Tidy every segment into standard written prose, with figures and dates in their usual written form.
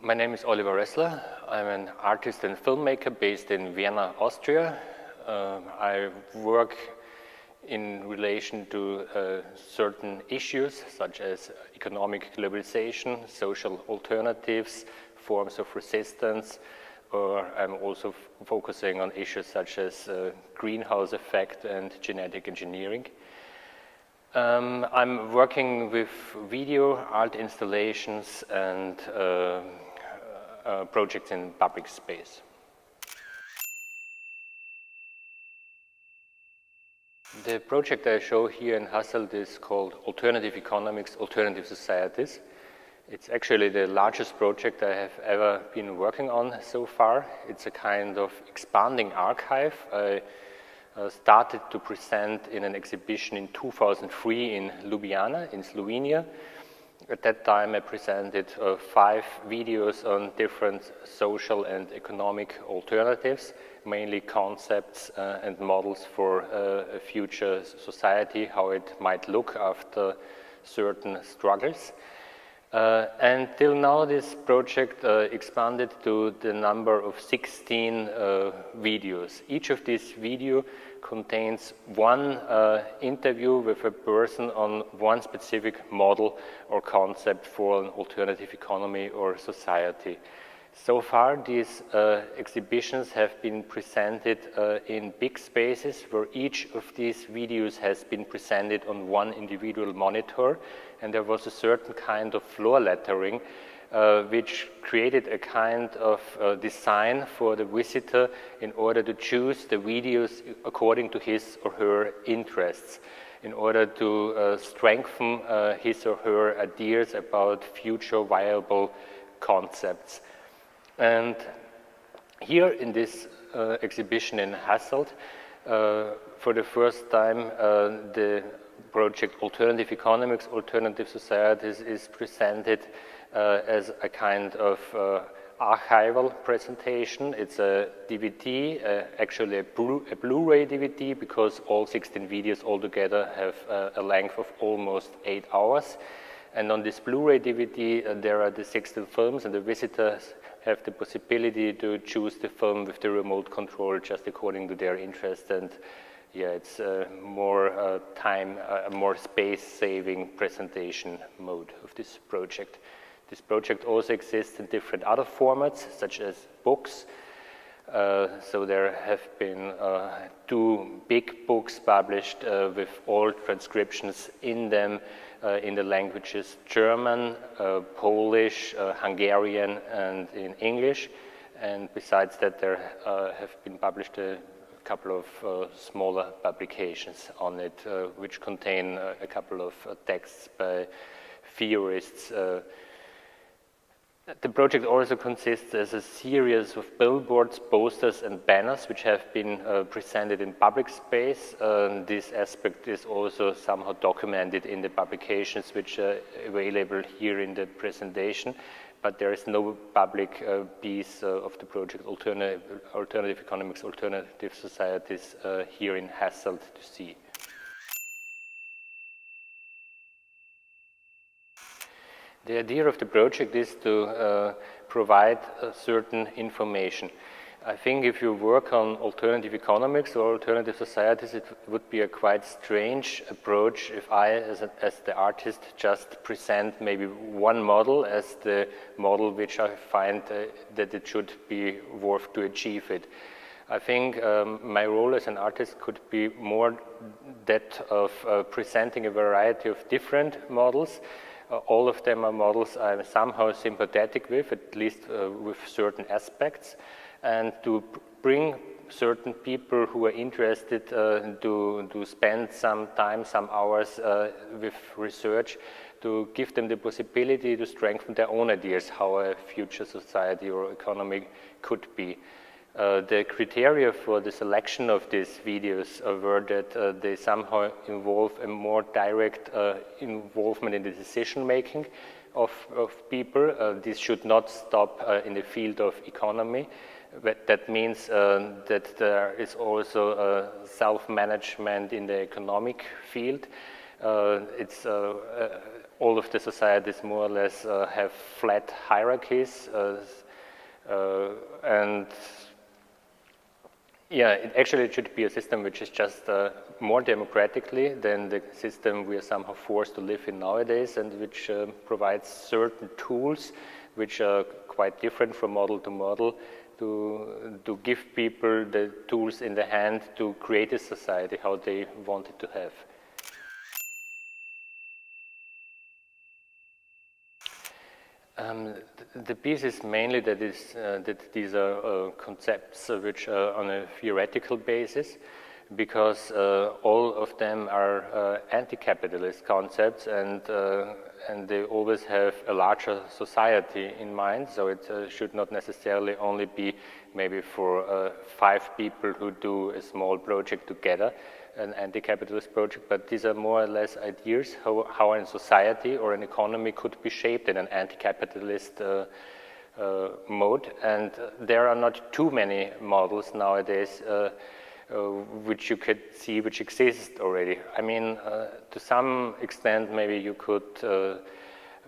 My name is Oliver Ressler. I'm an artist and filmmaker based in Vienna, Austria. I work in relation to certain issues such as economic globalization, social alternatives, forms of resistance, or I'm also focusing on issues such as greenhouse effect and genetic engineering. I'm working with video, art installations, and projects in public space. The project I show here in Hasselt is called Alternative Economics, Alternative Societies. It's actually the largest project I have ever been working on so far. It's a kind of expanding archive. I started to present in an exhibition in 2003 in Ljubljana, in Slovenia. At that time I presented 5 videos on different social and economic alternatives, mainly concepts and models for a future society, how it might look after certain struggles. Until now this project expanded to the number of 16 videos. Each of these videos contains one interview with a person on one specific model or concept for an alternative economy or society. So far these exhibitions have been presented in big spaces where each of these videos has been presented on one individual monitor, and there was a certain kind of floor lettering which created a kind of design for the visitor in order to choose the videos according to his or her interests, in order to strengthen his or her ideas about future viable concepts. And here in this exhibition in Hasselt, for the first time the project Alternative Economics, Alternative Societies is presented as a kind of archival presentation. It's a DVD, actually a Blu-ray DVD, because all 16 videos altogether have a length of almost 8 hours. And on this Blu-ray DVD there are the 16 films, and the visitors have the possibility to choose the film with the remote control just according to their interest. And yeah, it's more more space-saving presentation mode of this project. This project also exists in different other formats, such as books. So there have been 2 big books published with all transcriptions in them in the languages German, Polish, Hungarian, and in English. And besides that, there have been published a couple of smaller publications on it, which contain a couple of texts by theorists. The project also consists as a series of billboards, posters, and banners which have been presented in public space. This aspect is also somehow documented in the publications which are available here in the presentation, but there is no public piece of the project Alternative Economics, Alternative Societies here in Hasselt to see. The idea of the project is to provide certain information. I think if you work on alternative economics or alternative societies, it would be a quite strange approach if I, as the artist, just present maybe one model as the model which I find that it should be worth to achieve it. I think my role as an artist could be more that of presenting a variety of different models. All of them are models I'm somehow sympathetic with, at least with certain aspects, and to bring certain people who are interested to spend some time, some hours with research, to give them the possibility to strengthen their own ideas how a future society or economy could be. The criteria for the selection of these videos were that they somehow involve a more direct involvement in the decision making of people. This should not stop in the field of economy. But that means that there is also self-management in the economic field. All of the societies more or less have flat hierarchies, and yeah, it should be a system which is just more democratically than the system we are somehow forced to live in nowadays, and which provides certain tools which are quite different from model to model, to give people the tools in the hand to create a society how they want it to have. The piece is mainly that these are concepts which are on a theoretical basis, because all of them are anti-capitalist concepts, and they always have a larger society in mind. So it should not necessarily only be maybe for 5 people who do a small project together, an anti-capitalist project, but these are more or less ideas how a society or an economy could be shaped in an anti-capitalist mode. And there are not too many models nowadays which you could see which exist already. I mean, to some extent, maybe you could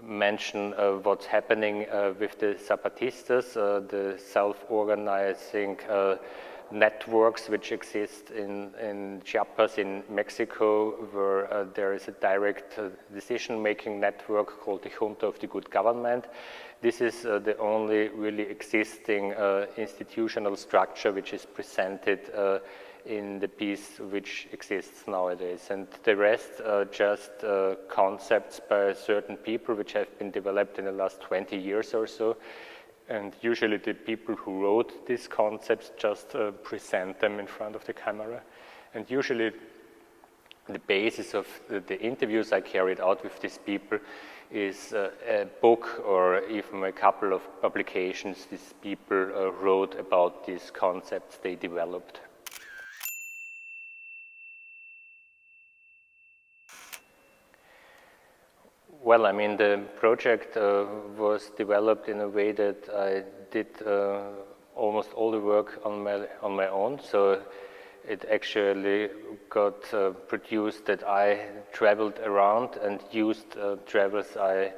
mention what's happening with the Zapatistas, the self-organizing networks which exist in Chiapas in Mexico, where there is a direct decision-making network called the Junta of the Good Government. This is the only really existing institutional structure which is presented in the piece which exists nowadays. And the rest are just concepts by certain people which have been developed in the last 20 years or so. And usually the people who wrote these concepts just present them in front of the camera. And usually the basis of the interviews I carried out with these people is a book or even a couple of publications these people wrote about these concepts they developed. Well, I mean, the project was developed in a way that I did almost all the work on my own. So it actually got produced that I traveled around and used travels I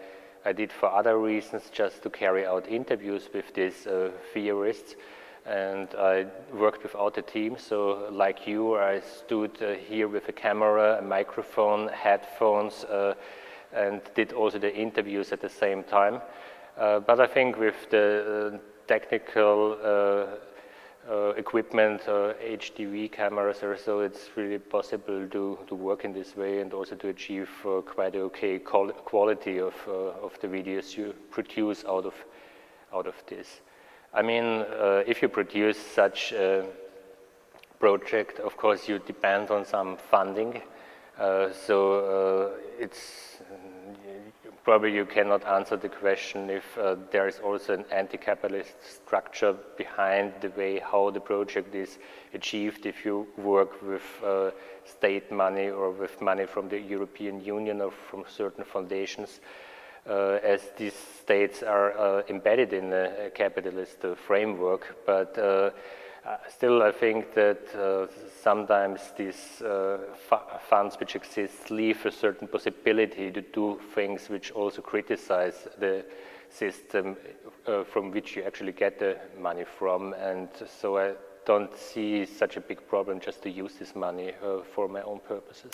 did for other reasons, just to carry out interviews with these theorists. And I worked without a team, so like you, I stood here with a camera, a microphone, headphones, and did also the interviews at the same time. But I think with the technical equipment, HDV cameras or so, it's really possible to work in this way and also to achieve quite okay quality of the videos you produce out of this. I mean, if you produce such a project, of course you depend on some funding. It's probably you cannot answer the question if there is also an anti-capitalist structure behind the way how the project is achieved if you work with state money or with money from the European Union or from certain foundations, as these states are embedded in a capitalist framework. But still, I think that sometimes these funds which exist leave a certain possibility to do things which also criticize the system from which you actually get the money from. And so I don't see such a big problem just to use this money for my own purposes.